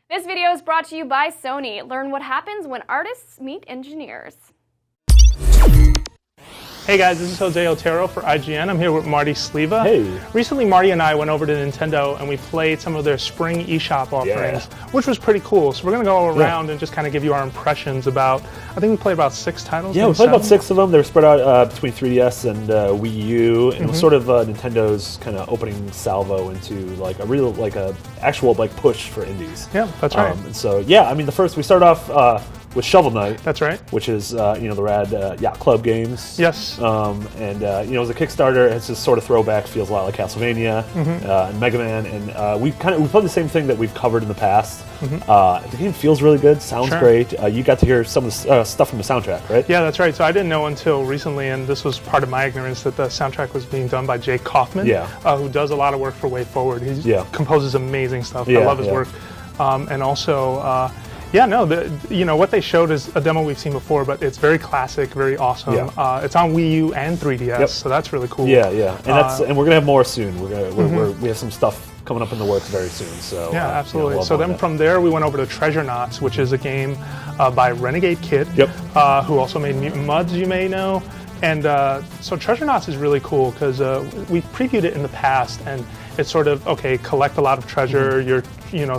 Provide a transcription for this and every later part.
This video is brought to you by Sony. Learn what happens when artists meet engineers. Hey guys, this is Jose Otero for IGN. I'm here with Marty Sleva. Hey. Recently, Marty and I went over to Nintendo and we played some of their spring eShop offerings, which was pretty cool. So we're going to go around and just kind of give you our impressions about, I think we played about 6 titles. Yeah, we played about 6 of them. They were spread out between 3DS and Wii U, and it was sort of Nintendo's kind of opening salvo into like a real, like a actual like push for indies. Yeah, that's right. And so yeah, I mean we started off with Shovel Knight. That's right. Which is the rad Yacht Club games. Yes. And as a Kickstarter, it's just sort of throwback, feels a lot like Castlevania and Mega Man, and we played the same thing that we've covered in the past. The game feels really good, sounds great. You got to hear some of the stuff from the soundtrack, right? Yeah, that's right. So I didn't know until recently, and this was part of my ignorance, that the soundtrack was being done by Jake Kaufman, who does a lot of work for Way Forward. He composes amazing stuff. I love his work. And also, what they showed is a demo we've seen before, but it's very classic, very awesome. It's on Wii U and 3DS, so that's really cool. And we're gonna have more soon. We have some stuff coming up in the works very soon. So absolutely. So then from there we went over to Treasure Knots, which is a game by Renegade Kid, who also made Mutant Mudds, you may know. And so Treasure Knots is really cool because we previewed it in the past, and it's sort of collect a lot of treasure. You're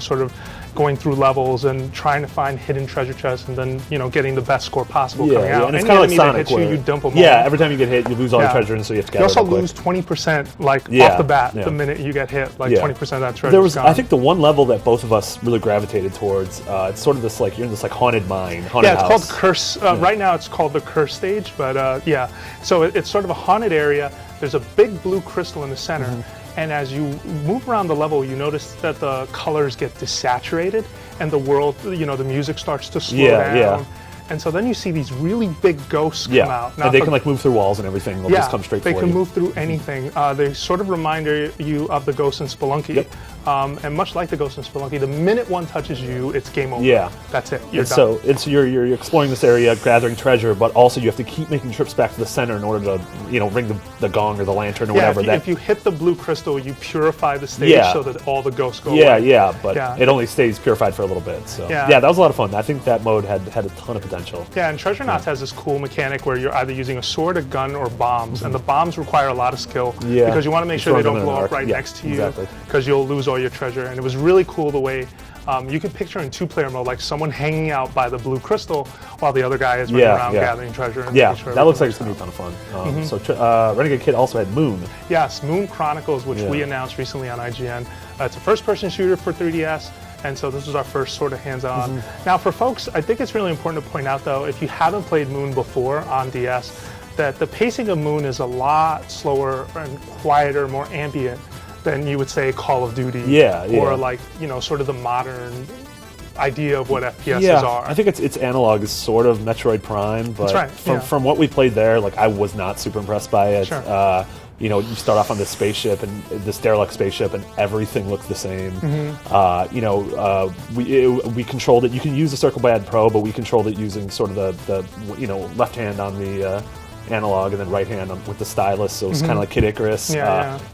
sort of going through levels and trying to find hidden treasure chests, and then getting the best score possible coming out. And it's kind of like Sonic, where you dump them all. Every time you get hit, you lose all your treasure, and so you have to gather it. You also lose 20% off the bat the minute you get hit. 20% of that treasure. There was, I think, the one level that both of us really gravitated towards. It's sort of this you're in this haunted mine, haunted house. It's called Curse. Right now, it's called the Curse stage, but So it's sort of a haunted area. There's a big blue crystal in the center. And as you move around the level, you notice that the colors get desaturated, and the world, the music starts to slow down. And so then you see these really big ghosts come out. Now, and they can move through walls and everything. They'll just come straight for you. They can move through anything. They sort of remind you of the ghosts in Spelunky. And much like the ghosts in Spelunky, the minute one touches you, it's game over. That's it. You're done. So you're exploring this area, gathering treasure, but also you have to keep making trips back to the center in order to ring the gong or the lantern or whatever. If you hit the blue crystal, you purify the stage so that all the ghosts go away. But it only stays purified for a little bit. So that was a lot of fun. I think that mode had a ton of potential. Yeah, and Treasure Knots has this cool mechanic where you're either using a sword, a gun, or bombs, and the bombs require a lot of skill because you want to make sure they don't blow up right next to you, because you'll lose all your treasure. And it was really cool the way you can picture in 2-player mode, like someone hanging out by the blue crystal while the other guy is running around gathering treasure. And sure that looks like it's going to be a ton of fun. So Renegade Kid also had Moon. Yes, Moon Chronicles, which we announced recently on IGN. It's a first-person shooter for 3DS. And so this was our first sort of hands-on. Now for folks, I think it's really important to point out though, if you haven't played Moon before on DS, that the pacing of Moon is a lot slower and quieter, more ambient than you would say Call of Duty or sort of the modern idea of what FPSs are. I think its analog is sort of Metroid Prime, but from what we played there, I was not super impressed by it. You start off on this spaceship, and this derelict spaceship, and everything looks the same. We controlled it. You can use the Circle Pad Pro, but we controlled it using sort of the left hand on the analog and then right hand with the stylus, so it's kind of like Kid Icarus.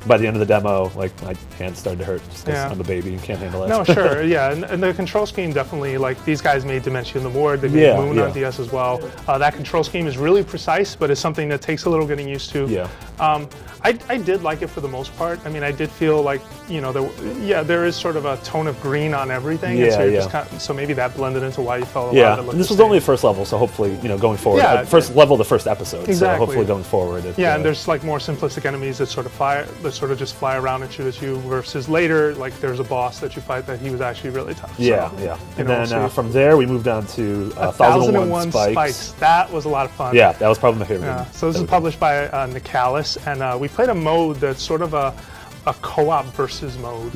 By the end of the demo, my hand started to hurt just because I'm a baby and can't handle it. No, sure, and the control scheme definitely, these guys made Dimension in the Ward, they made Moon on DS as well. That control scheme is really precise, but it's something that takes a little getting used to. I did like it for the most part. I mean, I did feel like, there is sort of a tone of green on everything. So maybe that blended into why you felt a lot of it. And this was only the first level, so hopefully, going forward, first level, the first episode. So hopefully going forward. And there's more simplistic enemies that sort of just fly around and shoot at you, versus later, there's a boss that you fight that he was actually really tough. And then from there, we moved on to 1001 Spikes. That was a lot of fun. Yeah, that was probably my favorite. So this is published by Nicalis, and we played a mode that's sort of a co-op versus mode,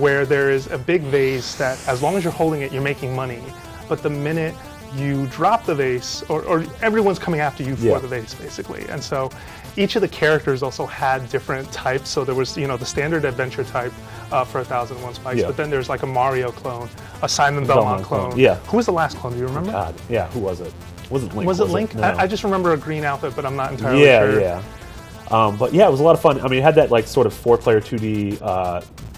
where there is a big vase that, as long as you're holding it, you're making money. But the minute you drop the vase, or everyone's coming after you for the vase, basically. And so each of the characters also had different types. So there was, the standard adventure type for 1001 Spikes, but then there's a Mario clone, a Simon Belmont clone. Who was the last clone? Do you remember? God, who was it? Was it Link? Was it Link? No. I just remember a green outfit, but I'm not entirely sure. But it was a lot of fun. I mean, it had that sort of 4-player 2D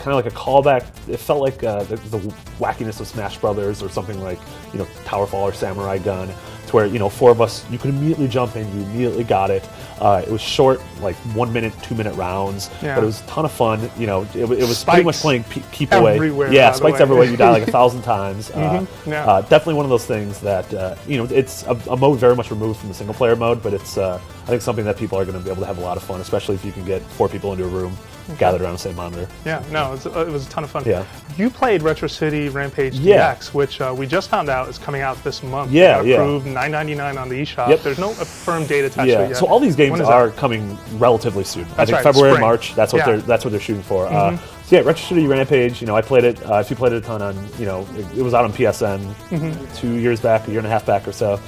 kind of like a callback. It felt like the wackiness of Smash Brothers or something like, you know, Towerfall or Samurai Gun, to where, you know, 4 of us, you could immediately jump in, you immediately got it. It was short, like 1 minute, 2 minute rounds, but it was a ton of fun. You know, it was pretty much playing keep away. Yeah, spikes everywhere. You die like 1,000 times. Definitely one of those things that you know, it's a mode very much removed from the single player mode, but it's I think something that people are going to be able to have a lot of fun, especially if you can get 4 people into a room gathered around the same monitor. Yeah, no, it was a ton of fun. Yeah. You played Retro City Rampage DX, which we just found out is coming out this month. Yeah, approved $9.99 on the eShop. Yep. There's no firm date attached to it yet. So all these games are coming relatively soon. I think February and March. That's what they're shooting for. So yeah, Retro City Rampage. You know, I played it. If you played it a ton on, you know, it was out on PSN 2 years back, a year and a half back or so.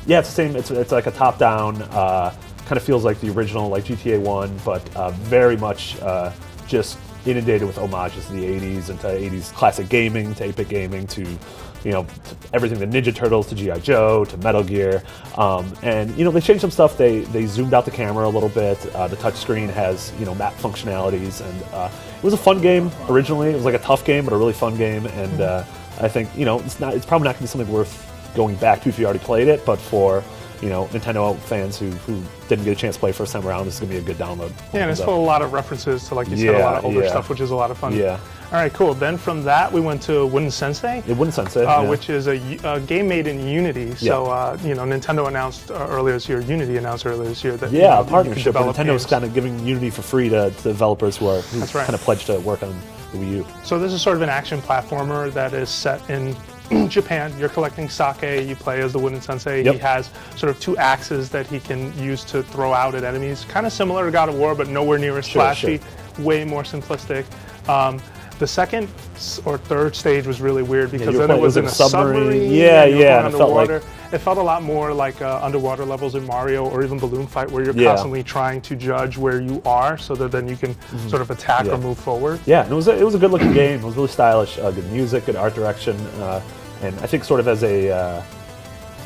Yeah, it's the same. It's like a top-down. Kind of feels like the original, like GTA 1, but very much just inundated with homages to the 80s and to 80s classic gaming, to 8-bit gaming, to, you know, to everything, the Ninja Turtles, to G.I. Joe, to Metal Gear. And, you know, they changed some stuff. They zoomed out the camera a little bit. The touchscreen has, you know, map functionalities. And it was a fun game originally. It was like a tough game, but a really fun game. And I think, you know, it's probably not going to be something worth going back to if you already played it, but for, you know, Nintendo fans who didn't get a chance to play first time around, this is going to be a good download. Yeah, and it's full of a lot of references to, like you said, a lot of older stuff, which is a lot of fun. Yeah. All right, cool. Then from that, we went to Wooden Sensei. Wooden Sensei, which is a game made in Unity. So, you know, Nintendo announced earlier this year, Unity announced earlier this year that a partnership. Nintendo's kind of giving Unity for free to developers who kind of pledged to work on the Wii U. So this is sort of an action platformer that is set in Japan. You're collecting sake, you play as the Wooden Sensei. He has sort of 2 axes that he can use to throw out at enemies. Kind of similar to God of War, but nowhere near as flashy, way more simplistic. The second or third stage was really weird because then it was in a submarine. And it felt a lot more like underwater levels in Mario or even Balloon Fight, where you're constantly trying to judge where you are so that then you can sort of attack or move forward. Yeah, and it was a good looking game. It was really stylish, good music, good art direction, and I think sort of as a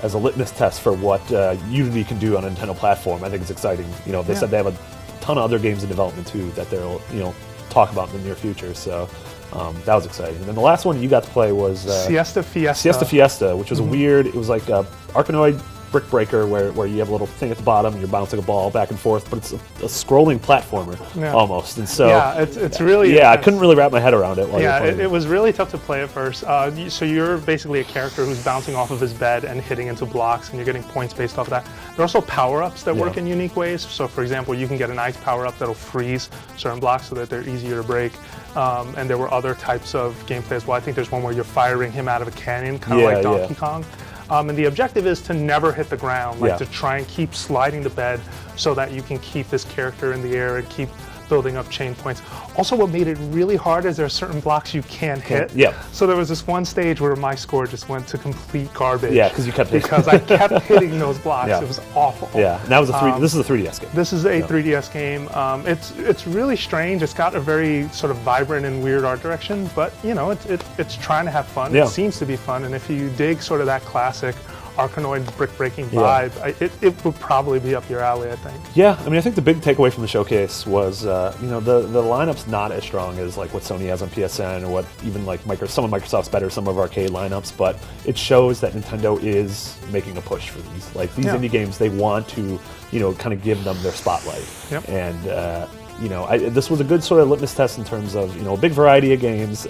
litmus test for what Unity can do on a Nintendo platform, I think it's exciting. You know, they said they have a ton of other games in development too that they'll, you know, talk about in the near future. So that was exciting. And then the last one you got to play was Siesta Fiesta. Siesta Fiesta, which was a weird. It was like a Arkanoid brick breaker where you have a little thing at the bottom and you're bouncing a ball back and forth, but it's a scrolling platformer almost. And so it's really I couldn't really wrap my head around it. While it was really tough to play at first. So you're basically a character who's bouncing off of his bed and hitting into blocks, and you're getting points based off of that. There are also power-ups that work in unique ways. So for example, you can get an ice power-up that'll freeze certain blocks so that they're easier to break. And there were other types of gameplay as well. I think there's one where you're firing him out of a cannon, kind of like Donkey Kong. And the objective is to never hit the ground, like to try and keep sliding the bed so that you can keep this character in the air and keep building up chain points. Also, what made it really hard is there are certain blocks you can't hit. So there was this one stage where my score just went to complete garbage. Yeah, because you kept hitting. Because I kept hitting those blocks. It was awful. Yeah, and that was this is a 3DS game. This is a 3DS game. It's really strange. It's got a very sort of vibrant and weird art direction, but you know, it's trying to have fun. It seems to be fun, and if you dig sort of that classic Arkanoid brick-breaking vibe, it would probably be up your alley, I think. Yeah, I mean, I think the big takeaway from the showcase was, you know, the lineup's not as strong as like what Sony has on PSN or what even like some of Microsoft's better, some of arcade lineups, but it shows that Nintendo is making a push for these. Like these indie games, they want to, you know, kind of give them their spotlight. And you know, this was a good sort of litmus test in terms of, you know, a big variety of games.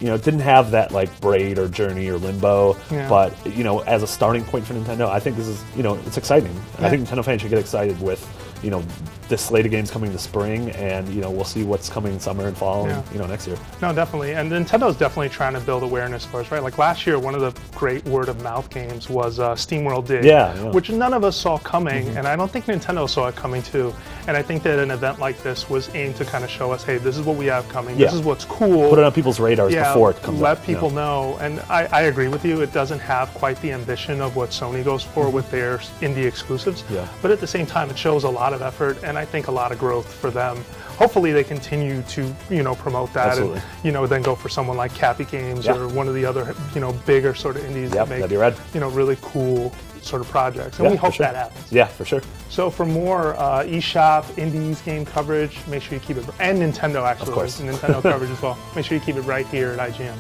You know, it didn't have that like Braid or Journey or Limbo, but you know, as a starting point for Nintendo, I think this is, you know, it's exciting. I think Nintendo fans should get excited with, you know, this slate of games coming this spring, and you know, we'll see what's coming in summer and fall, and, you know, next year. No, definitely, and Nintendo's definitely trying to build awareness for us, right? Like last year, one of the great word of mouth games was SteamWorld Dig, which none of us saw coming, and I don't think Nintendo saw it coming too. And I think that an event like this was aimed to kind of show us, hey, this is what we have coming. This is what's cool. Put it on people's radars before it comes out. Let people know. And I agree with you. It doesn't have quite the ambition of what Sony goes for with their indie exclusives. But at the same time, it shows a lot of effort and I think a lot of growth for them. Hopefully they continue to, you know, promote that and, you know, then go for someone like Cappy Games or one of the other, you know, bigger sort of indies that make, you know, really cool sort of projects, and we hope that happens. Yeah, for sure. So for more eShop, indies, game coverage, make sure you keep it, and Nintendo actually, of course. Nintendo coverage as well. Make sure you keep it right here at IGN.